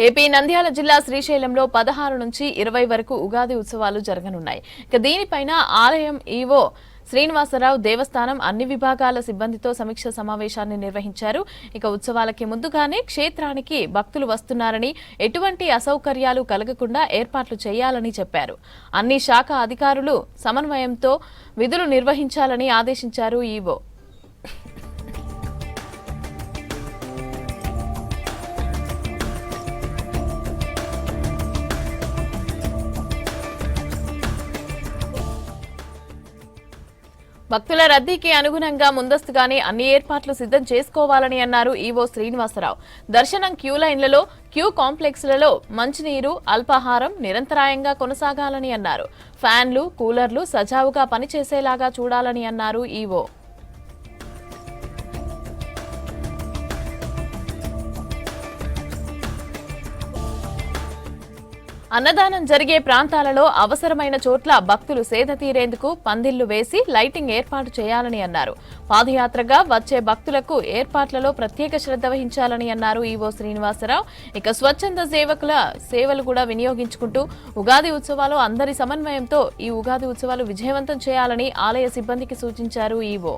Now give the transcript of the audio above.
AP Nandyal జిల్లా శ్రీశైలంలో 16 నుంచి 20 వరకు ఉగాది ఉత్సవాలు జరగనున్నాయి. దీనిపైన ఆలయం ఈవో శ్రీనివాసరావు దేవస్థానం అన్ని విభాగాల సిబ్బందితో సమీక్ష సమావేశాన్ని నిర్వహించారు. ఉత్సవాలకి ముందుగానే క్షేత్రానికి భక్తులు వస్తున్నారని, ఎటువంటి అసౌకర్యాలు కలగకుండా ఏర్పాట్లు చేయాలని చెప్పారు. అన్ని శాఖ అధికారులు సమన్వయంతో విధులు నిర్వహించాలని ఆదేశించారు ఈవో. భక్తుల రద్దీకి అనుగుణంగా ముందస్తుగానే అన్ని ఏర్పాట్లు సిద్ధం చేసుకోవాలని అన్నారు ఈవో శ్రీనివాసరావు. దర్శనం క్యూ లైన్లలో, క్యూ కాంప్లెక్స్లలో మంచినీరు, అల్పాహారం నిరంతరాయంగా కొనసాగాలని అన్నారు. ఫ్యాన్లు, కూలర్లు సజావుగా పనిచేసేలాగా చూడాలని అన్నారు ఈవో. అన్నదానం జరిగే ప్రాంతాలలో అవసరమైన చోట్ల భక్తులు సేద తీరేందుకు పందిళ్లు వేసి లైటింగ్ ఏర్పాటు చేయాలని అన్నారు. పాదయాత్రగా వచ్చే భక్తులకు ఏర్పాట్లలో ప్రత్యేక శ్రద్ధ వహించాలని అన్నారు ఈవో శ్రీనివాసరావు. స్వచ్ఛంద సేవకుల సేవలు కూడా వినియోగించుకుంటూ ఉగాది ఉత్సవాలు అందరి సమన్వయంతో ఈ ఉగాది ఉత్సవాలు విజయవంతం చేయాలని ఆలయ సిబ్బందికి సూచించారు ఈవో.